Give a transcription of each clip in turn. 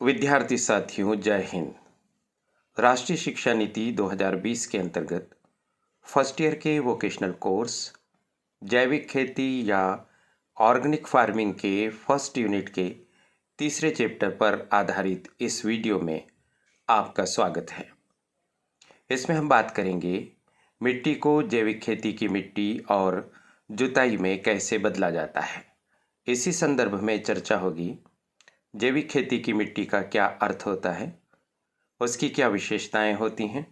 विद्यार्थी साथियों, जय हिंद। राष्ट्रीय शिक्षा नीति 2020 के अंतर्गत फर्स्ट ईयर के वोकेशनल कोर्स जैविक खेती या ऑर्गेनिक फार्मिंग के फर्स्ट यूनिट के तीसरे चैप्टर पर आधारित इस वीडियो में आपका स्वागत है। इसमें हम बात करेंगे मिट्टी को जैविक खेती की मिट्टी और जुताई में कैसे बदला जाता है। इसी संदर्भ में चर्चा होगी जैविक खेती की मिट्टी का क्या अर्थ होता है, उसकी क्या विशेषताएं होती हैं,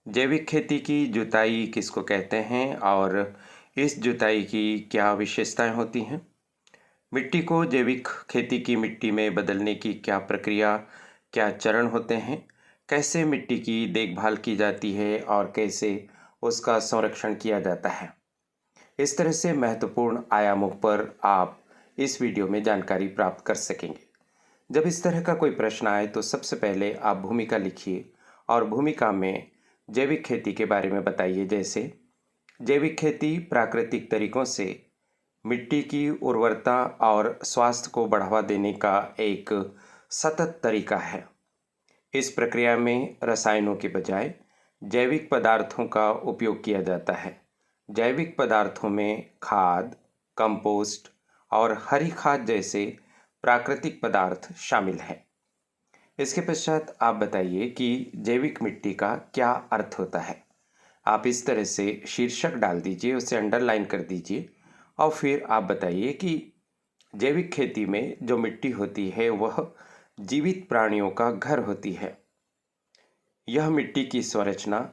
जैविक खेती की जुताई किसको कहते हैं और इस जुताई की क्या विशेषताएं होती हैं, मिट्टी को जैविक खेती की मिट्टी में बदलने की क्या प्रक्रिया, क्या चरण होते हैं, कैसे मिट्टी की देखभाल की जाती है और कैसे उसका संरक्षण किया जाता है। इस तरह से महत्वपूर्ण आयामों पर आप इस वीडियो में जानकारी प्राप्त कर सकेंगे। जब इस तरह का कोई प्रश्न आए तो सबसे पहले आप भूमिका लिखिए और भूमिका में जैविक खेती के बारे में बताइए। जैसे जैविक खेती प्राकृतिक तरीकों से मिट्टी की उर्वरता और स्वास्थ्य को बढ़ावा देने का एक सतत तरीका है। इस प्रक्रिया में रसायनों के बजाय जैविक पदार्थों का उपयोग किया जाता है। जैविक पदार्थों में खाद, कंपोस्ट और हरी खाद जैसे प्राकृतिक पदार्थ शामिल हैं। इसके पश्चात आप बताइए कि जैविक मिट्टी का क्या अर्थ होता है। आप इस तरह से शीर्षक डाल दीजिए, उसे अंडरलाइन कर दीजिए और फिर आप बताइए कि जैविक खेती में जो मिट्टी होती है वह जीवित प्राणियों का घर होती है। यह मिट्टी की संरचना,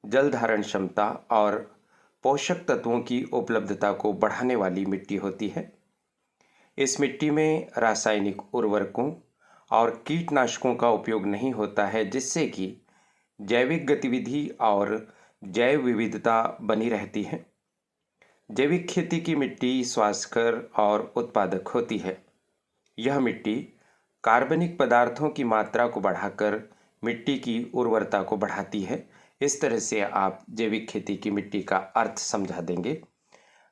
जल धारण क्षमता और पोषक तत्वों की उपलब्धता को बढ़ाने वाली मिट्टी होती है। इस मिट्टी में रासायनिक उर्वरकों और कीटनाशकों का उपयोग नहीं होता है, जिससे कि जैविक गतिविधि और जैव विविधता बनी रहती है। जैविक खेती की मिट्टी स्वास्थ्यकर और उत्पादक होती है। यह मिट्टी कार्बनिक पदार्थों की मात्रा को बढ़ाकर मिट्टी की उर्वरता को बढ़ाती है। इस तरह से आप जैविक खेती की मिट्टी का अर्थ समझा देंगे।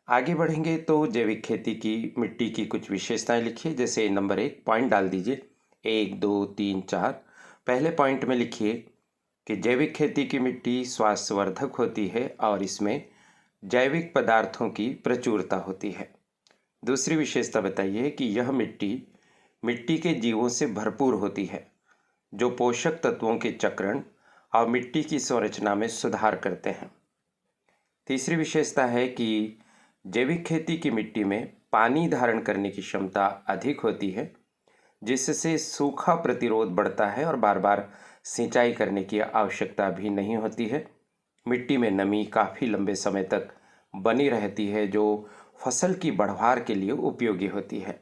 आगे बढ़ेंगे तो जैविक खेती की मिट्टी की कुछ विशेषताएं लिखिए। जैसे नंबर 1 पॉइंट डाल दीजिए, 1, 2, 3, 4। पहले पॉइंट में लिखिए कि जैविक खेती की मिट्टी स्वास्थ्यवर्धक होती है और इसमें जैविक पदार्थों की प्रचुरता होती है। दूसरी विशेषता बताइए कि यह मिट्टी के जीवों से भरपूर होती है, जो पोषक तत्वों के चक्रण और मिट्टी की संरचना में सुधार करते हैं। तीसरी विशेषता है कि जैविक खेती की मिट्टी में पानी धारण करने की क्षमता अधिक होती है, जिससे सूखा प्रतिरोध बढ़ता है और बार बार सिंचाई करने की आवश्यकता भी नहीं होती है। मिट्टी में नमी काफ़ी लंबे समय तक बनी रहती है, जो फसल की बढ़वार के लिए उपयोगी होती है।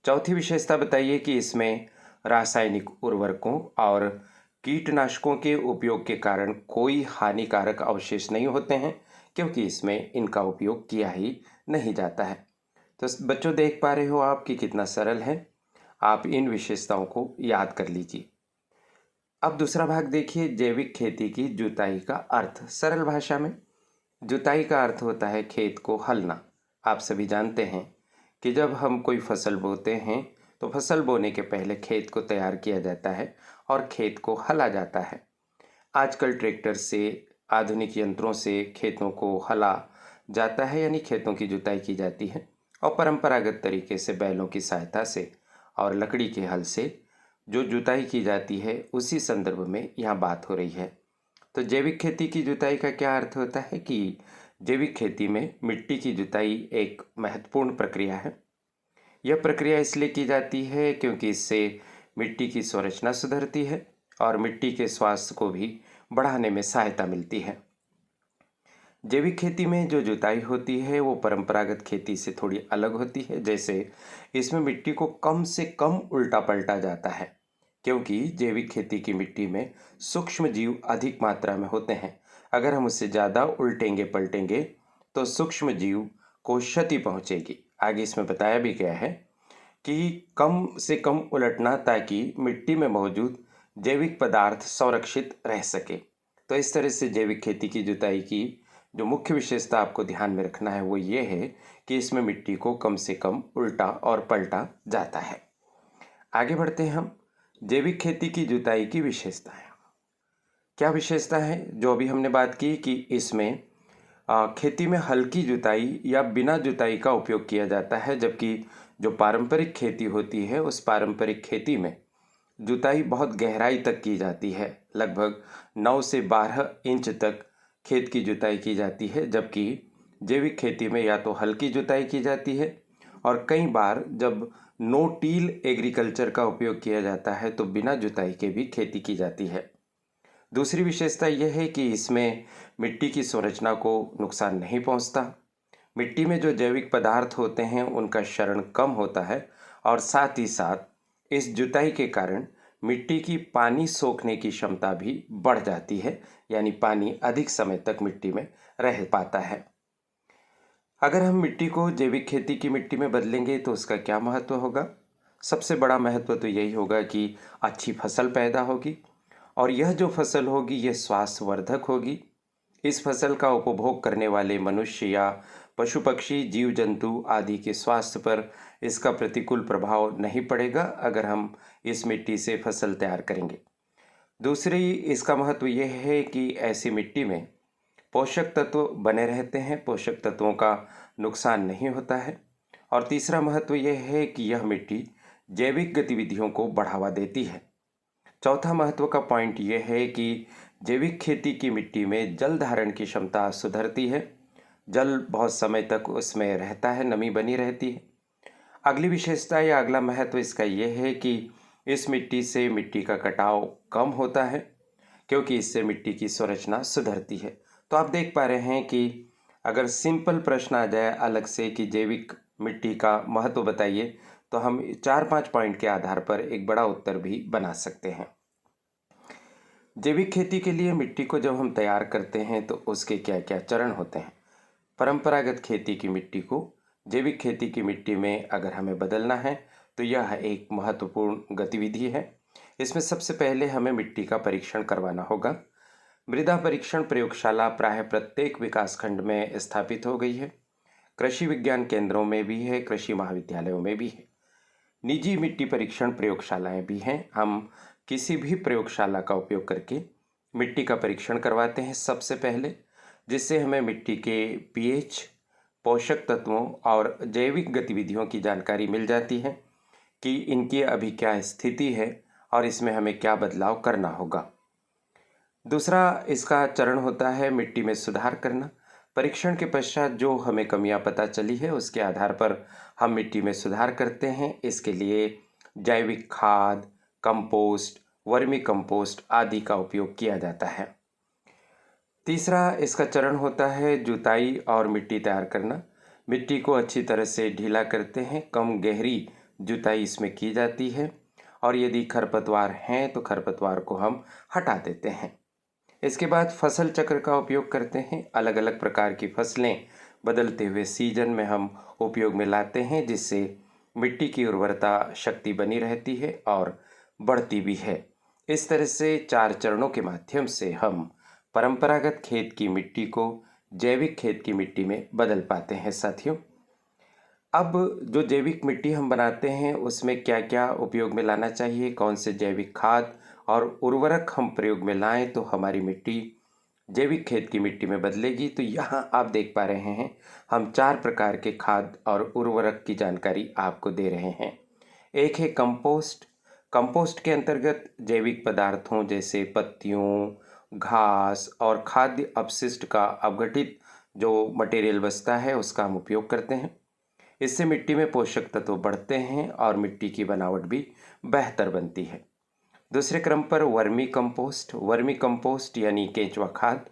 चौथी विशेषता बताइए कि इसमें रासायनिक उर्वरकों और कीटनाशकों के उपयोग के कारण कोई हानिकारक अवशेष नहीं होते हैं, क्योंकि इसमें इनका उपयोग किया ही नहीं जाता है। तो बच्चों, देख पा रहे हो आप कि कितना सरल है। आप इन विशेषताओं को याद कर लीजिए। अब दूसरा भाग देखिए, जैविक खेती की जुताई का अर्थ। सरल भाषा में जुताई का अर्थ होता है खेत को हलना। आप सभी जानते हैं कि जब हम कोई फसल बोते हैं तो फसल बोने के पहले खेत को तैयार किया जाता है और खेत को हला जाता है। आजकल ट्रैक्टर से, आधुनिक यंत्रों से खेतों को हला जाता है, यानी खेतों की जुताई की जाती है। और परंपरागत तरीके से बैलों की सहायता से और लकड़ी के हल से जो जुताई की जाती है, उसी संदर्भ में यहाँ बात हो रही है। तो जैविक खेती की जुताई का क्या अर्थ होता है कि जैविक खेती में मिट्टी की जुताई एक महत्वपूर्ण प्रक्रिया है। यह प्रक्रिया इसलिए की जाती है क्योंकि इससे मिट्टी की संरचना सुधरती है और मिट्टी के स्वास्थ्य को भी बढ़ाने में सहायता मिलती है। जैविक खेती में जो जुताई होती है वो परंपरागत खेती से थोड़ी अलग होती है। जैसे इसमें मिट्टी को कम से कम उल्टा पलटा जाता है, क्योंकि जैविक खेती की मिट्टी में सूक्ष्म जीव अधिक मात्रा में होते हैं। अगर हम उससे ज़्यादा उल्टेंगे पलटेंगे तो सूक्ष्म जीव को क्षति पहुंचेगी। आगे इसमें बताया भी गया है कि कम से कम उलटना, ताकि मिट्टी में मौजूद जैविक पदार्थ संरक्षित रह सके। तो इस तरह से जैविक खेती की जुताई की जो मुख्य विशेषता आपको ध्यान में रखना है वो ये है कि इसमें मिट्टी को कम से कम उल्टा और पलटा जाता है। आगे बढ़ते हैं हम। जैविक खेती की जुताई की विशेषताएं। क्या विशेषता है? जो अभी हमने बात की कि इसमें खेती में हल्की जुताई या बिना जुताई का उपयोग किया जाता है, जबकि जो पारंपरिक खेती होती है उस पारंपरिक खेती में जुताई बहुत गहराई तक की जाती है। लगभग 9 से 12 इंच तक खेत की जुताई की जाती है, जबकि जैविक खेती में या तो हल्की जुताई की जाती है और कई बार जब नो टील एग्रीकल्चर का उपयोग किया जाता है तो बिना जुताई के भी खेती की जाती है। दूसरी विशेषता यह है कि इसमें मिट्टी की संरचना को नुकसान नहीं पहुंचता। मिट्टी में जो जैविक पदार्थ होते हैं उनका क्षरण कम होता है और साथ ही साथ इस जुताई के कारण मिट्टी की पानी सोखने की क्षमता भी बढ़ जाती है, यानी पानी अधिक समय तक मिट्टी में रह पाता है। अगर हम मिट्टी को जैविक खेती की मिट्टी में बदलेंगे तो उसका क्या महत्व होगा? सबसे बड़ा महत्व तो यही होगा कि अच्छी फसल पैदा होगी और यह जो फसल होगी यह स्वास्थ्यवर्धक होगी। इस फसल का उपभोग करने वाले मनुष्य या पशु पक्षी जीव जंतु आदि के स्वास्थ्य पर इसका प्रतिकूल प्रभाव नहीं पड़ेगा अगर हम इस मिट्टी से फसल तैयार करेंगे। दूसरी इसका महत्व यह है कि ऐसी मिट्टी में पोषक तत्व बने रहते हैं, पोषक तत्वों का नुकसान नहीं होता है। और तीसरा महत्व यह है कि यह मिट्टी जैविक गतिविधियों को बढ़ावा देती है। चौथा महत्व का पॉइंट यह है कि जैविक खेती की मिट्टी में जल धारण की क्षमता सुधरती है। जल बहुत समय तक उसमें रहता है, नमी बनी रहती है। अगली विशेषता या अगला महत्व इसका यह है कि इस मिट्टी से मिट्टी का कटाव कम होता है, क्योंकि इससे मिट्टी की संरचना सुधरती है। तो आप देख पा रहे हैं कि अगर सिंपल प्रश्न आ जाए अलग से कि जैविक मिट्टी का महत्व बताइए, तो हम 4-5 पॉइंट के आधार पर एक बड़ा उत्तर भी बना सकते हैं। जैविक खेती के लिए मिट्टी को जब हम तैयार करते हैं तो उसके क्या क्या चरण होते हैं। परंपरागत खेती की मिट्टी को जैविक खेती की मिट्टी में अगर हमें बदलना है तो यह एक महत्वपूर्ण गतिविधि है। इसमें सबसे पहले हमें मिट्टी का परीक्षण करवाना होगा। मृदा परीक्षण प्रयोगशाला प्राय प्रत्येक विकासखंड में स्थापित हो गई है। कृषि विज्ञान केंद्रों में भी है, कृषि महाविद्यालयों में भी है। निजी मिट्टी परीक्षण प्रयोगशालाएं भी हैं। हम किसी भी प्रयोगशाला का उपयोग करके मिट्टी का परीक्षण करवाते हैं सबसे पहले, जिससे हमें मिट्टी के पीएच, पोषक तत्वों और जैविक गतिविधियों की जानकारी मिल जाती है कि इनकी अभी क्या स्थिति है और इसमें हमें क्या बदलाव करना होगा। दूसरा इसका चरण होता है मिट्टी में सुधार करना। परीक्षण के पश्चात जो हमें कमियां पता चली है उसके आधार पर हम मिट्टी में सुधार करते हैं। इसके लिए जैविक खाद, कंपोस्ट, वर्मी कंपोस्ट आदि का उपयोग किया जाता है। तीसरा इसका चरण होता है जुताई और मिट्टी तैयार करना। मिट्टी को अच्छी तरह से ढीला करते हैं, कम गहरी जुताई इसमें की जाती है और यदि खरपतवार हैं तो खरपतवार को हम हटा देते हैं। इसके बाद फसल चक्र का उपयोग करते हैं। अलग अलग प्रकार की फसलें बदलते हुए सीजन में हम उपयोग में लाते हैं, जिससे मिट्टी की उर्वरता शक्ति बनी रहती है और बढ़ती भी है। इस तरह से 4 चरणों के माध्यम से हम परंपरागत खेत की मिट्टी को जैविक खेत की मिट्टी में बदल पाते हैं। साथियों, अब जो जैविक मिट्टी हम बनाते हैं उसमें क्या क्या उपयोग में लाना चाहिए, कौन से जैविक खाद और उर्वरक हम प्रयोग में लाएं तो हमारी मिट्टी जैविक खेत की मिट्टी में बदलेगी। तो यहाँ आप देख पा रहे हैं हम 4 प्रकार के खाद और उर्वरक की जानकारी आपको दे रहे हैं। एक है कंपोस्ट। कंपोस्ट के अंतर्गत जैविक पदार्थों जैसे पत्तियों, घास और खाद्य अपशिष्ट का अपघटित जो मटेरियल बचता है उसका हम उपयोग करते हैं। इससे मिट्टी में पोषक तत्व बढ़ते हैं और मिट्टी की बनावट भी बेहतर बनती है। दूसरे क्रम पर वर्मी कंपोस्ट। वर्मी कंपोस्ट यानी केंचुआ खाद।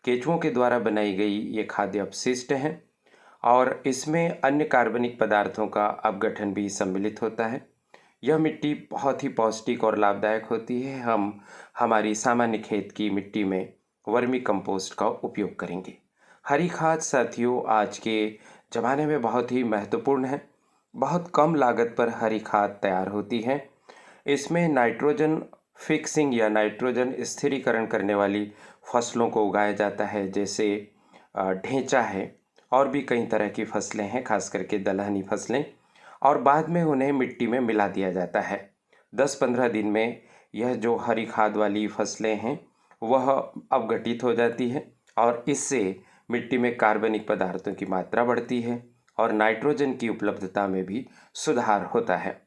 केंचुओं के द्वारा बनाई गई ये खाद्य अपशिष्ट हैं और इसमें अन्य कार्बनिक पदार्थों का अपघटन भी सम्मिलित होता है। यह मिट्टी बहुत ही पौष्टिक और लाभदायक होती है। हम हमारी सामान्य खेत की मिट्टी में वर्मी कंपोस्ट का उपयोग करेंगे। हरी खाद साथियों आज के ज़माने में बहुत ही महत्वपूर्ण है। बहुत कम लागत पर हरी खाद तैयार होती है। इसमें नाइट्रोजन फिक्सिंग या नाइट्रोजन स्थिरीकरण करने वाली फसलों को उगाया जाता है, जैसे ढेंचा है और भी कई तरह की फसलें हैं, खास करके दलहनी फसलें, और बाद में उन्हें मिट्टी में मिला दिया जाता है। 10-15 दिन में यह जो हरी खाद वाली फसलें हैं वह अपघटित हो जाती है और इससे मिट्टी में कार्बनिक पदार्थों की मात्रा बढ़ती है और नाइट्रोजन की उपलब्धता में भी सुधार होता है।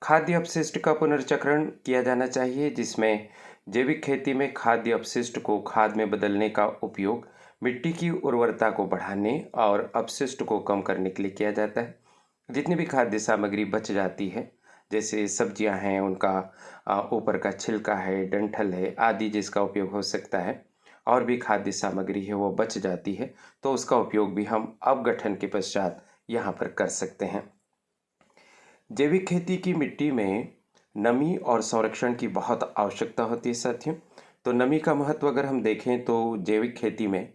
खाद्य अपशिष्ट का पुनर्चक्रण किया जाना चाहिए, जिसमें जैविक खेती में खाद्य अपशिष्ट को खाद में बदलने का उपयोग मिट्टी की उर्वरता को बढ़ाने और अपशिष्ट को कम करने के लिए किया जाता है। जितनी भी खाद्य सामग्री बच जाती है, जैसे सब्जियां हैं, उनका ऊपर का छिलका है, डंठल है आदि, जिसका उपयोग हो सकता है, और भी खाद्य सामग्री है वो बच जाती है, तो उसका उपयोग भी हम अपघटन के पश्चात यहाँ पर कर सकते हैं। जैविक खेती की मिट्टी में नमी और संरक्षण की बहुत आवश्यकता होती है साथियों। तो नमी का महत्व अगर हम देखें तो जैविक खेती में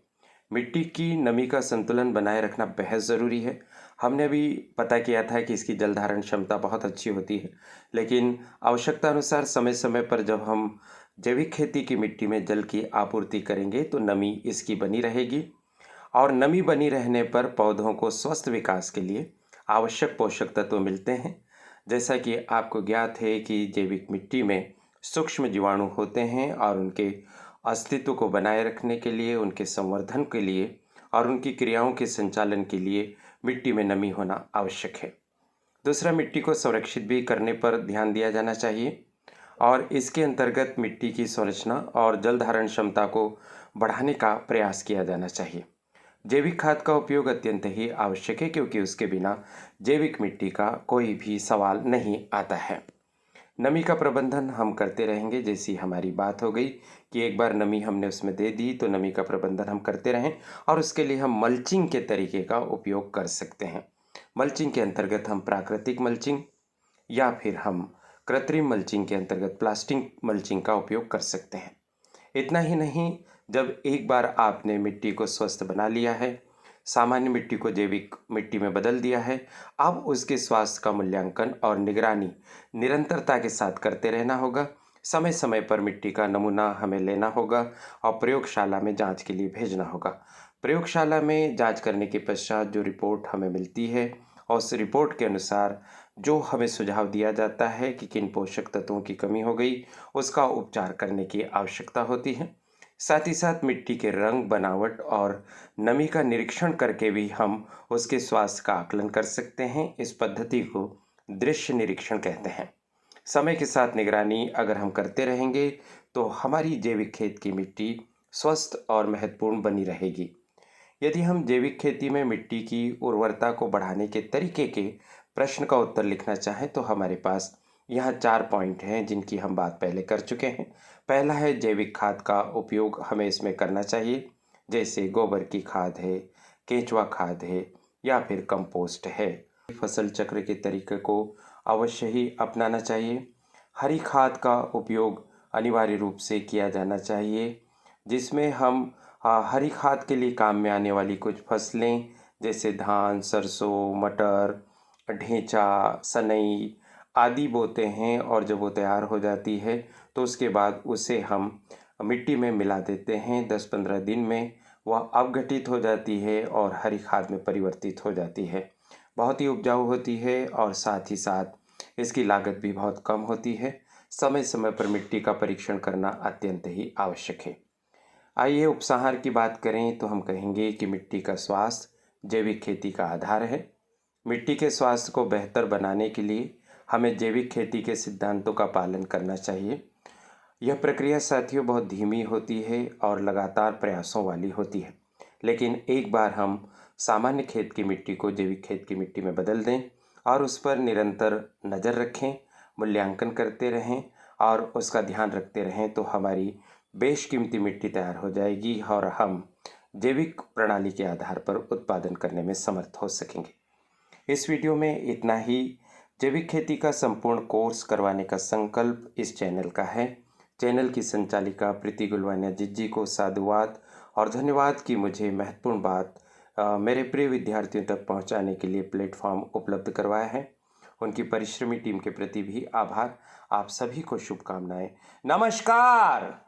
मिट्टी की नमी का संतुलन बनाए रखना बेहद ज़रूरी है। हमने अभी पता किया था कि इसकी जल धारण क्षमता बहुत अच्छी होती है, लेकिन आवश्यकता अनुसार समय समय पर जब हम जैविक खेती की मिट्टी में जल की आपूर्ति करेंगे तो नमी इसकी बनी रहेगी और नमी बनी रहने पर पौधों को स्वस्थ विकास के लिए आवश्यक पोषक तत्व मिलते हैं। जैसा कि आपको ज्ञात है कि जैविक मिट्टी में सूक्ष्म जीवाणु होते हैं और उनके अस्तित्व को बनाए रखने के लिए, उनके संवर्धन के लिए और उनकी क्रियाओं के संचालन के लिए मिट्टी में नमी होना आवश्यक है। दूसरा, मिट्टी को संरक्षित भी करने पर ध्यान दिया जाना चाहिए और इसके अंतर्गत मिट्टी की संरचना और जल धारण क्षमता को बढ़ाने का प्रयास किया जाना चाहिए। जैविक खाद का उपयोग अत्यंत ही आवश्यक है, क्योंकि उसके बिना जैविक मिट्टी का कोई भी सवाल नहीं आता है। नमी का प्रबंधन हम करते रहेंगे, जैसी हमारी बात हो गई कि एक बार नमी हमने उसमें दे दी तो नमी का प्रबंधन हम करते रहें और उसके लिए हम मल्चिंग के तरीके का उपयोग कर सकते हैं। मल्चिंग के अंतर्गत हम प्राकृतिक मल्चिंग या फिर हम कृत्रिम मल्चिंग के अंतर्गत प्लास्टिक मल्चिंग का उपयोग कर सकते हैं। इतना ही नहीं, जब एक बार आपने मिट्टी को स्वस्थ बना लिया है, सामान्य मिट्टी को जैविक मिट्टी में बदल दिया है, अब उसके स्वास्थ्य का मूल्यांकन और निगरानी निरंतरता के साथ करते रहना होगा। समय समय पर मिट्टी का नमूना हमें लेना होगा और प्रयोगशाला में जांच के लिए भेजना होगा। प्रयोगशाला में जांच करने के पश्चात जो रिपोर्ट हमें मिलती है और उस रिपोर्ट के अनुसार जो हमें सुझाव दिया जाता है कि किन पोषक तत्वों की कमी हो गई, उसका उपचार करने की आवश्यकता होती है। साथ ही साथ मिट्टी के रंग, बनावट और नमी का निरीक्षण करके भी हम उसके स्वास्थ्य का आकलन कर सकते हैं। इस पद्धति को दृश्य निरीक्षण कहते हैं। समय के साथ निगरानी अगर हम करते रहेंगे तो हमारी जैविक खेत की मिट्टी स्वस्थ और महत्वपूर्ण बनी रहेगी। यदि हम जैविक खेती में मिट्टी की उर्वरता को बढ़ाने के तरीके के प्रश्न का उत्तर लिखना चाहें तो हमारे पास यहाँ 4 पॉइंट हैं, जिनकी हम बात पहले कर चुके हैं। पहला है, जैविक खाद का उपयोग हमें इसमें करना चाहिए, जैसे गोबर की खाद है, केंचुआ खाद है या फिर कंपोस्ट है। फसल चक्र के तरीके को अवश्य ही अपनाना चाहिए। हरी खाद का उपयोग अनिवार्य रूप से किया जाना चाहिए, जिसमें हम हरी खाद के लिए काम में आने वाली कुछ फसलें जैसे धान, सरसों, मटर, ढेंचा, सनई आदि बोते हैं और जब वो तैयार हो जाती है तो उसके बाद उसे हम मिट्टी में मिला देते हैं। 10-15 दिन में वह अपघटित हो जाती है और हरी खाद में परिवर्तित हो जाती है। बहुत ही उपजाऊ होती है और साथ ही साथ इसकी लागत भी बहुत कम होती है। समय समय पर मिट्टी का परीक्षण करना अत्यंत ही आवश्यक है। आइए उपसंहार की बात करें तो हम कहेंगे कि मिट्टी का स्वास्थ्य जैविक खेती का आधार है। मिट्टी के स्वास्थ्य को बेहतर बनाने के लिए हमें जैविक खेती के सिद्धांतों का पालन करना चाहिए। यह प्रक्रिया साथियों बहुत धीमी होती है और लगातार प्रयासों वाली होती है, लेकिन एक बार हम सामान्य खेत की मिट्टी को जैविक खेत की मिट्टी में बदल दें और उस पर निरंतर नज़र रखें, मूल्यांकन करते रहें और उसका ध्यान रखते रहें तो हमारी बेशकीमती मिट्टी तैयार हो जाएगी और हम जैविक प्रणाली के आधार पर उत्पादन करने में समर्थ हो सकेंगे। इस वीडियो में इतना ही। जैविक खेती का संपूर्ण कोर्स करवाने का संकल्प इस चैनल का है। चैनल की संचालिका प्रीति गुलवानिया जिज्जी को साधुवाद और धन्यवाद कि मुझे महत्वपूर्ण बात मेरे प्रिय विद्यार्थियों तक पहुंचाने के लिए प्लेटफॉर्म उपलब्ध करवाया है। उनकी परिश्रमी टीम के प्रति भी आभार। आप सभी को शुभकामनाएं। नमस्कार।